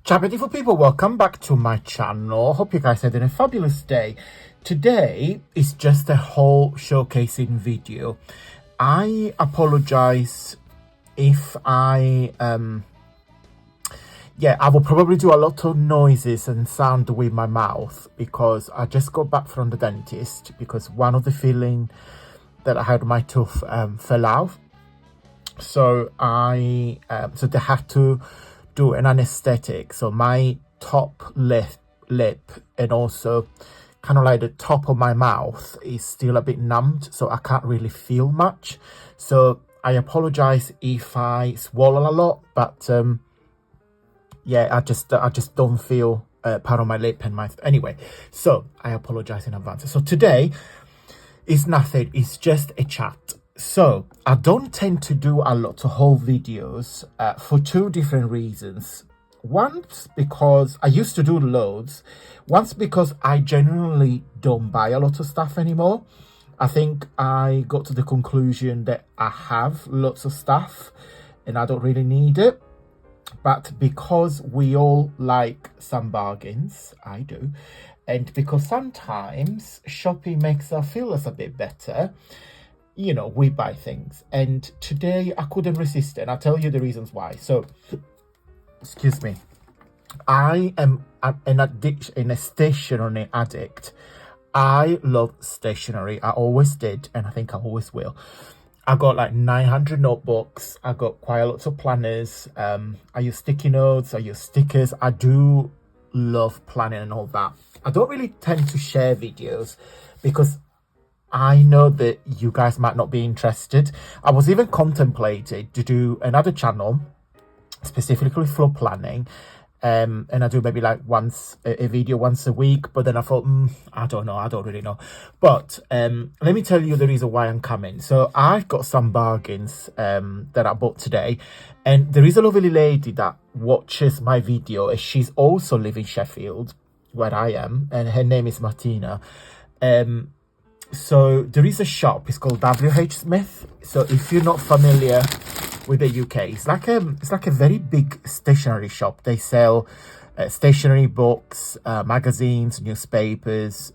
Ciao beautiful people, welcome back to my channel. Hope you guys had a fabulous day. Today is just a haul showcasing video. I apologize if I will probably do a lot of noises and sound with my mouth because I just got back from the dentist because one of the filling that I had my tooth fell out. So they had to do an anesthetic. So my top lip and also kind of like the top of my mouth is still a bit numbed, so I can't really feel much. So I apologize if I swallow a lot, but I just don't feel part of my lip and my anyway. So I apologize in advance. So today is nothing, it's just a chat. So I don't tend to do a lot of whole videos for two different reasons. Once because I used to do loads. Once because I genuinely don't buy a lot of stuff anymore. I think I got to the conclusion that I have lots of stuff and I don't really need it. But because we all like some bargains, I do, and because sometimes shopping makes us feel a bit better, you know, we buy things. And today I couldn't resist it, and I'll tell you the reasons why. So, excuse me. I am a stationery addict. I love stationery. I always did, and I think I always will. I got like 900 notebooks. I got quite a lot of planners. I use sticky notes. I use stickers. I do love planning and all that. I don't really tend to share videos because I know that you guys might not be interested. I was even contemplating to do another channel specifically for planning, and I do maybe like a video once a week, but then I thought I don't know, I don't really know. But let me tell you the reason why I'm coming. So I've got some bargains that I bought today, and there is a lovely lady that watches my video, and she's also live in Sheffield where I am, and her name is Martina. So there is a shop, it's called WH Smith. So if you're not familiar with the UK, it's like a very big stationery shop. They sell stationery, books, magazines, newspapers,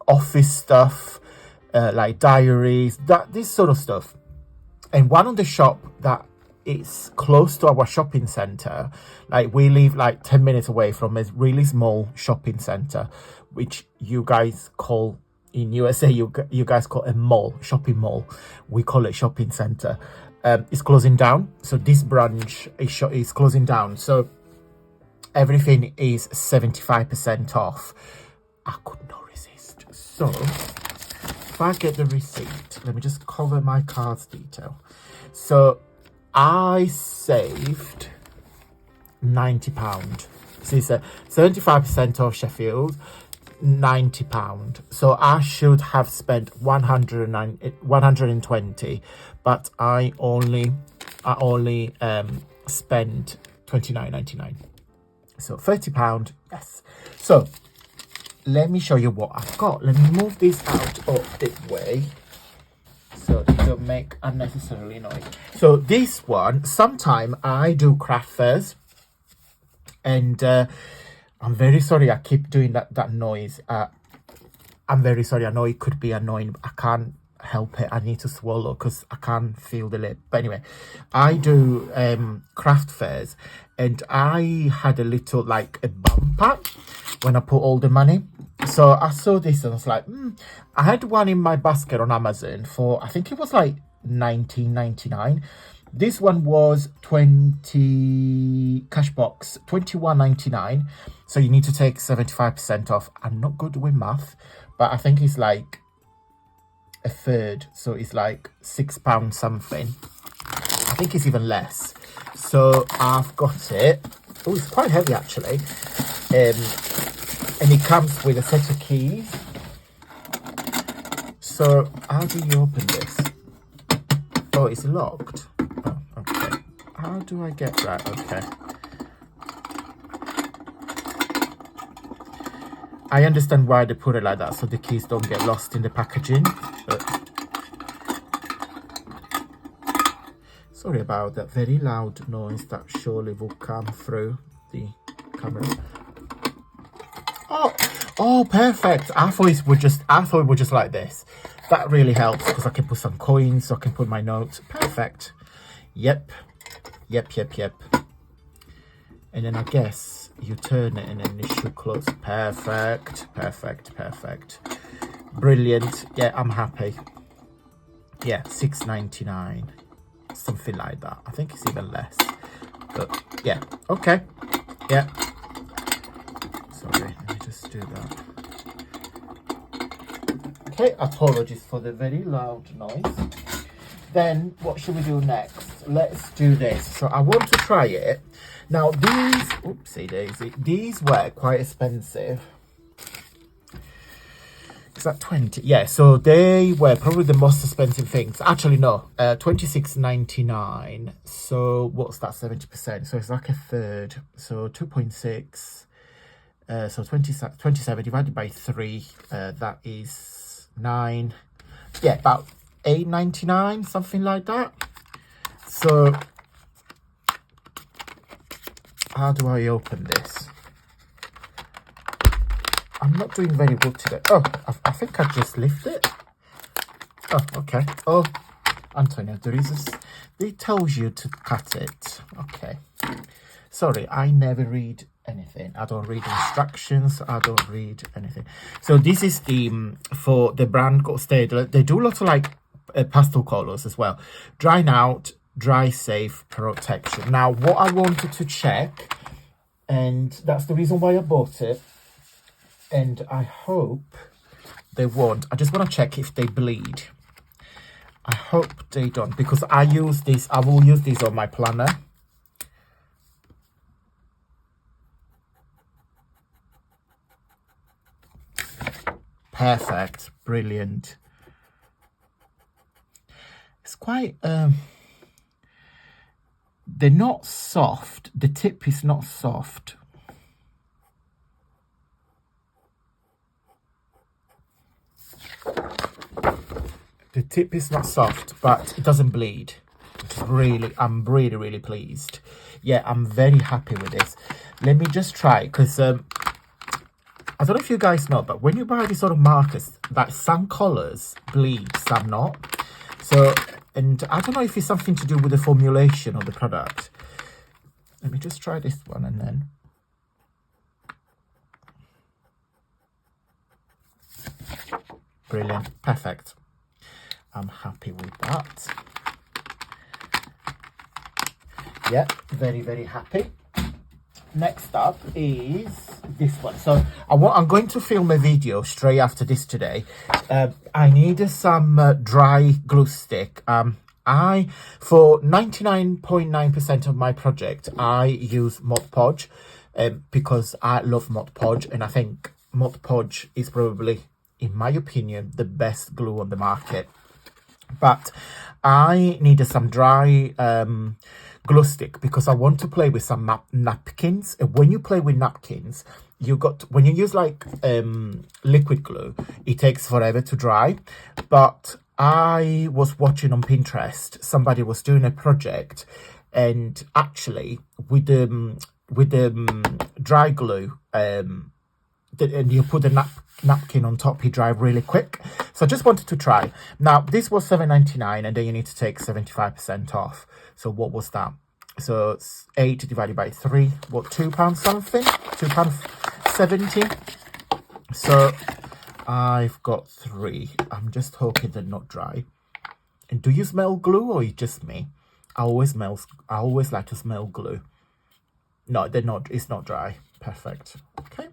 office stuff, like diaries, this sort of stuff. And one of the shop that is close to our shopping center, like we live like 10 minutes away from a really small shopping center, which you guys call in USA, you guys call a mall, shopping mall. We call it shopping center. It's closing down. So this branch is closing down. So everything is 75% off. I could not resist. So if I get the receipt, let me just cover my card's detail. So I saved £90. So it's a 75% off Sheffield, £90. So I should have spent 120, but I only spent £29.99. So £30, yes. So let me show you what I've got. Let me move this out of the way so it don't make unnecessarily noise. So this one, sometime I do craft fairs, and I'm very sorry I keep doing that noise. I'm very sorry. I know it could be annoying, but I can't help it. I need to swallow because I can't feel the lip. But anyway, I do craft fairs, and I had a little like a bumper when I put all the money. So I saw this and I was like, I had one in my basket on Amazon for, I think it was like $19.99. This one was 20 cash box, $21.99. So you need to take 75% off. I'm not good with math, but I think it's like a third. So it's like £6 something. I think it's even less. So I've got it. Oh, it's quite heavy actually. And it comes with a set of keys. So how do you open this? Oh, it's locked. Oh, okay. How do I get that? Okay. I understand why they put it like that, so the keys don't get lost in the packaging. But Sorry about that very loud noise that surely will come through the camera. Oh, perfect. I thought it would just like this. That really helps because I can put some coins, so I can put my notes. Perfect. Yep. And then I guess you turn it and then it should close. Perfect. Brilliant. Yeah, I'm happy. Yeah, $6.99. Something like that. I think it's even less. But yeah, okay. Yeah. Sorry, let me just do that. Okay, apologies for the very loud noise. Then what should we do next? Let's do this. So I want to try it. Now these, oopsie daisy, these were quite expensive. Is that 20? Yeah, so they were probably the most expensive things. Actually, no, $26.99. So what's that, 70%? So it's like a third. So 2.6. So 27 divided by 3. That is 9. Yeah, about $8.99, something like that. So how do I open this? I'm not doing very good today. Oh, I think I just lifted it. Oh, okay. Oh, Antonio, it tells you to cut it. Okay. Sorry, I never read anything. I don't read instructions. I don't read anything. So this is the for the brand called Staedtler. They do lots of like pastel colors as well. Dry out, dry safe protection. Now, what I wanted to check, and that's the reason why I bought it. And I hope they won't. I just want to check if they bleed. I hope they don't, because I use this. I will use this on my planner. Perfect. Brilliant. It's quite they're not soft. The tip is not soft. The tip is not soft, but it doesn't bleed. I'm really pleased. Yeah, I'm very happy with this. Let me just try, because I don't know if you guys know, but when you buy these sort of markers, like some colors bleed, some not. So, and I don't know if it's something to do with the formulation of the product. Let me just try this one and then. Brilliant. Perfect. I'm happy with that. Yeah, very happy. Next up is this one. So I'm going to film a video straight after this today. I needed some dry glue stick. For 99.9% of my project, I use Mod Podge because I love Mod Podge, and I think Mod Podge is probably, in my opinion, the best glue on the market. But I needed some dry glue stick because I want to play with some napkins. And when you play with napkins, when you use like liquid glue, it takes forever to dry. But I was watching on Pinterest, somebody was doing a project, and actually with the dry glue, and you put the napkin on top, it dried really quick. So I just wanted to try. Now this was $7.99, and then you need to take 75% off. So what was that? So it's 8 divided by 3, what, £2 something? £2.70. So I've got 3. I'm just hoping they're not dry. And do you smell glue, or is it just me? I always like to smell glue. No, they're not. It's not dry. Perfect. Okay.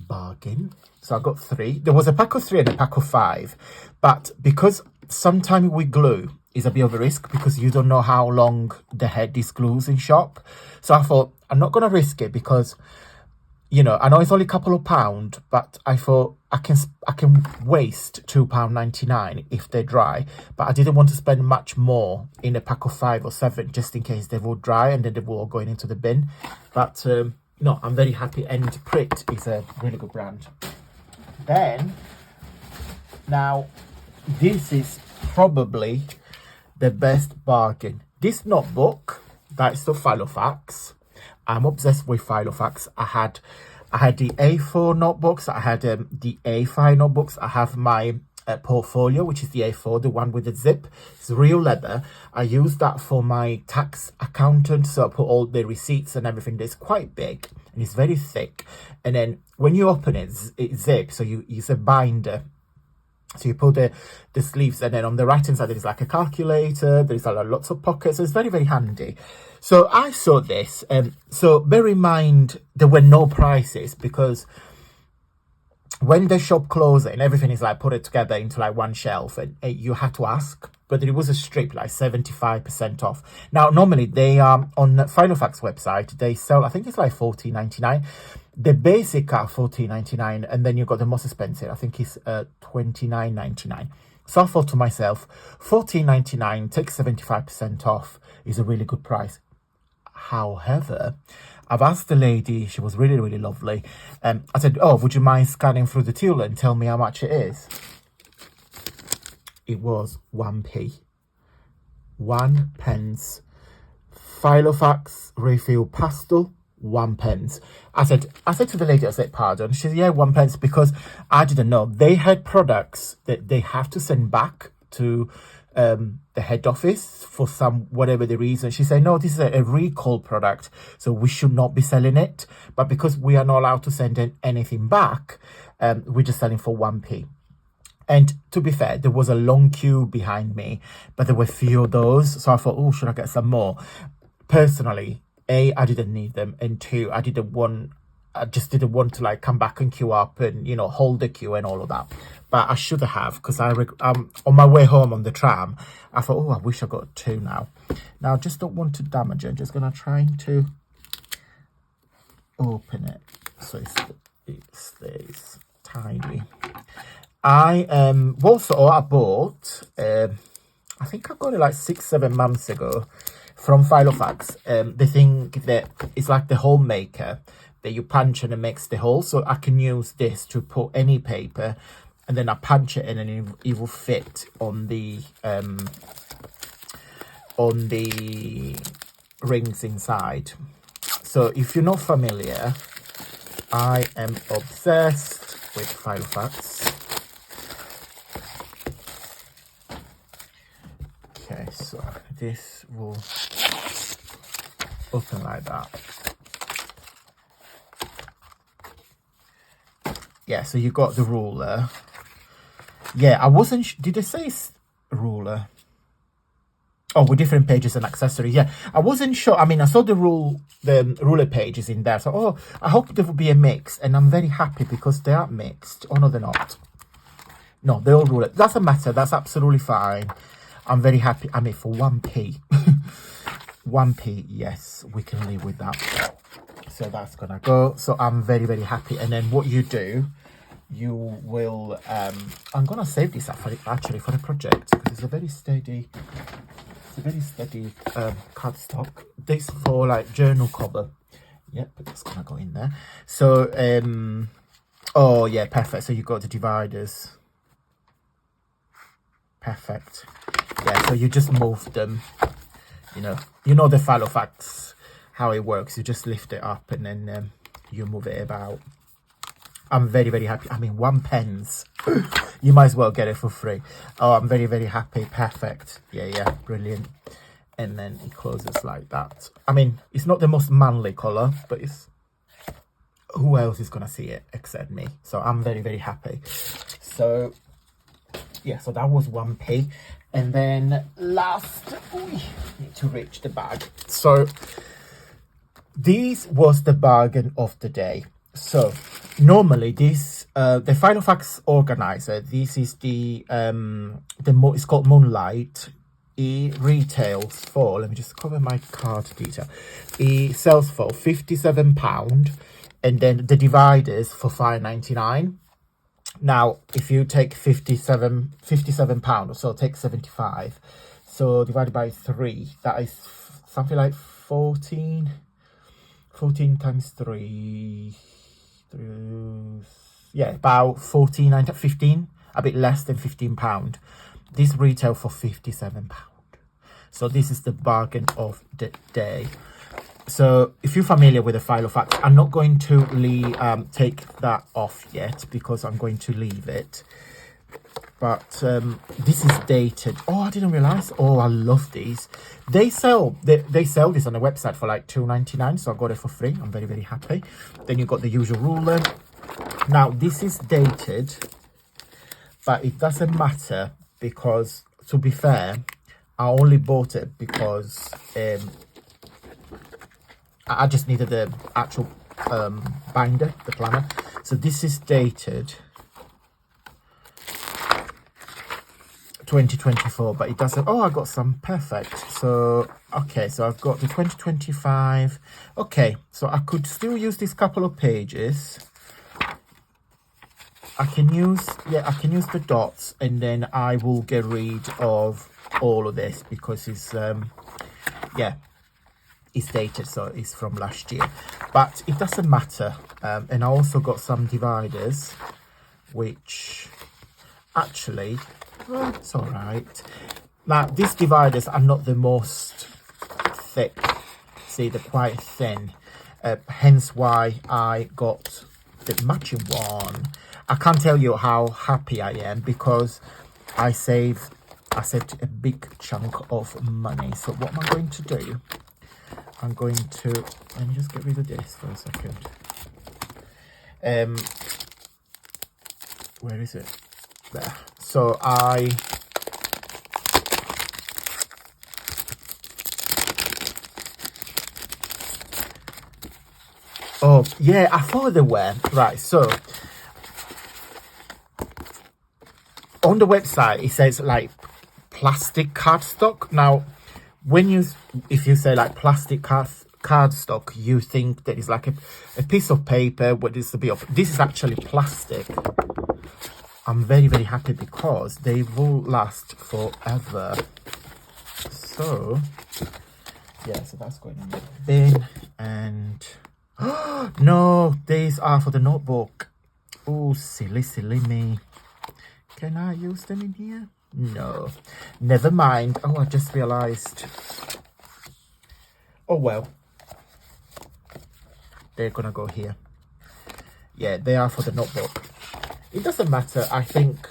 Bargain. So I got 3. There was a pack of 3 and a pack of 5, but because sometimes with glue is a bit of a risk, because you don't know how long the head is glued in shop. So I thought I'm not gonna risk it, because you know, I know it's only a couple of pounds, but I thought I can waste £2.99 if they're dry, but I didn't want to spend much more in a pack of 5 or 7 just in case they will dry and then they will all going into the bin. But no, I'm very happy, and Prit is a really good brand. Then, now, this is probably the best bargain. This notebook, that's the Filofax. I'm obsessed with Filofax. I had the A4 notebooks, I had the A5 notebooks, I have my portfolio, which is the A4, the one with the zip. It's real leather. I use that for my tax accountant, so I put all the receipts and everything. It's quite big and it's very thick, and then when you open it, it zips, so you use a binder. So you put the sleeves, and then on the right hand side there's like a calculator, there's lots of pockets, so it's very, very handy. So I saw this, so bear in mind there were no prices, because when the shop closed and everything is like put it together into like one shelf, and you had to ask, but it was a strip like 75% off. Now normally they are on Filofax website, they sell, I think it's like $14.99. The basic are $14.99, and then you've got the most expensive, I think it's $29.99. So I thought to myself, $14.99 takes 75% off is a really good price. However, I've asked the lady, she was really, really lovely. I said, oh, would you mind scanning through the till and tell me how much it is? It was 1p. 1 pence. Filofax refill pastel, 1 pence. I said to the lady, I said, pardon. She said, yeah, 1 pence, because I didn't know. They had products that they have to send back to the head office for whatever the reason. She said, no, this is a recall product, so we should not be selling it. But because we are not allowed to send anything back, we're just selling for 1p. And to be fair, there was a long queue behind me, but there were few of those. So I thought, oh, should I get some more? Personally, A, I didn't need them, and 2, I just didn't want to like come back and queue up and, you know, hold the queue and all of that. But I should have, because on my way home on the tram, I thought, oh, I wish I got 2 now. Now I just don't want to damage it. I'm just gonna try to open it so it stays tidy. I bought, I think I got it like 6-7 months ago from Filofax. They think that it's like the hole maker that you punch and it makes the hole. So I can use this to put any paper, and then I punch it in and it will fit on the rings inside. So if you're not familiar, I am obsessed with Filofax. Okay, so this will open like that. Yeah, so you got the ruler. Yeah, I wasn't did they say ruler? Oh, with different pages and accessories. Yeah, I wasn't sure. I mean, I saw the ruler pages in there. So, oh, I hope there will be a mix. And I'm very happy because they are mixed. Oh, no, they're not. No, they're all ruler. Doesn't matter. That's absolutely fine. I'm very happy. I mean, for 1p. 1p, yes, we can live with that. So that's going to go. So I'm very, very happy. And then what you do, you will... I'm going to save this up actually for the project, because it's a very steady... cardstock. This for like journal cover. Yep, that's gonna go in there. So oh yeah, perfect. So you got the dividers. Perfect. Yeah, so you just move them. You know the Filofax, how it works. You just lift it up and then you move it about. I'm very, very happy. I mean, 1 pence. You might as well get it for free. Oh, I'm very, very happy. Perfect. Yeah, brilliant. And then it closes like that. I mean, it's not the most manly colour, but it's... who else is going to see it except me? So I'm very, very happy. So, yeah, so that was 1p. And then last... need to reach the bag. So, this was the bargain of the day. So normally this the Filofax organizer, this is it's called Moonlight. It retails for, let me just cover my card detail. It sells for £57, and then the dividers for £5.99. Now if you take £57 or so, take 75. So divided by 3, that is something like 14 times 3. Yeah, about 15, a bit less than £15. This retail for £57. So this is the bargain of the day. So if you're familiar with the Filofax, I'm not going to take that off yet because I'm going to leave it. But this is dated. Oh, I didn't realize. Oh, I love these. They sell this on the website for like $2.99, so I got it for free. I'm very, very happy. Then you got the usual ruler. Now this is dated, but it doesn't matter because, to be fair, I only bought it because I just needed the actual binder, the planner. So this is dated 2024, but it doesn't. Oh, I got some. Perfect. So okay, so I've got the 2025. Okay, so I could still use this couple of pages. I can use the dots, and then I will get rid of all of this because it's it's dated, so it's from last year, but it doesn't matter. And I also got some dividers, which actually, well, it's all right. Now these dividers are not the most thick. See, they're quite thin, hence why I got the matching one. I can't tell you how happy I am because I saved a big chunk of money. So what am I going to do? I'm going to, let me just get rid of this for a second. Where is it? There. So oh yeah, I thought they were right. So on the website it says like plastic cardstock. Now if you say like plastic cardstock, you think that it's like a piece of paper with this a bit of, this is actually plastic. I'm very, very happy because they will last forever. So yeah, so that's going in the bin. And no, these are for the notebook. Oh, silly me. Can I use them in here? No, never mind. Oh, I just realized. Oh well, they're gonna go here. Yeah, they are for the notebook. It doesn't matter. I think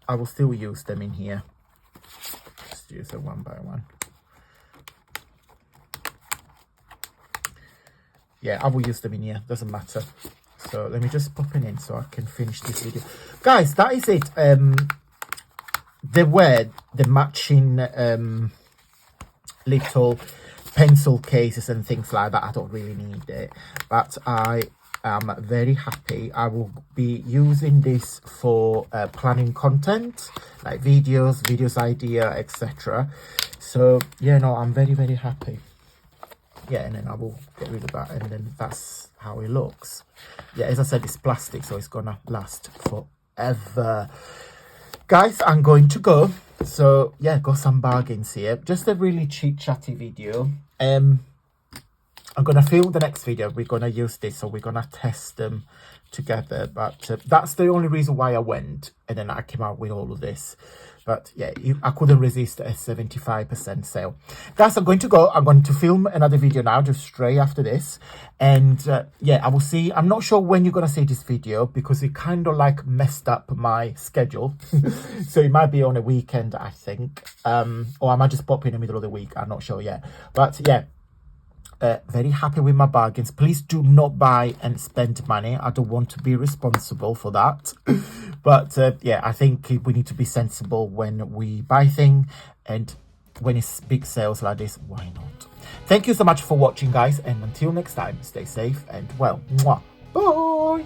I will still use them in here. Just use them one by one. Yeah, I will use them in here. Doesn't matter. So let me just pop it in so I can finish this video. Guys, that is it. There were the matching little pencil cases and things like that. I don't really need it, but I am very happy. I will be using this for planning content like videos idea, etc. So yeah, no, I'm very, very happy. Yeah, and then I will get rid of that, and then that's how it looks. Yeah, as I said, it's plastic, so it's gonna last forever. Guys, I'm going to go. So yeah, got some bargains here. Just a really chit chatty video. I'm gonna film the next video. We're gonna use this, so we're gonna test them together. But that's the only reason why I went, and then I came out with all of this. But yeah, I couldn't resist a 75% sale. Guys, I'm going to go. I'm going to film another video now, just straight after this. And yeah, I will see. I'm not sure when you're going to see this video because it kind of like messed up my schedule. So it might be on a weekend, I think. Or I might just pop in the middle of the week. I'm not sure yet. But yeah. Very happy with my bargains. Please do not buy and spend money. I don't want to be responsible for that. But yeah, I think we need to be sensible when we buy things, and when it's big sales like this, why not? Thank you so much for watching, guys, and until next time, stay safe and well. Mwah. Bye.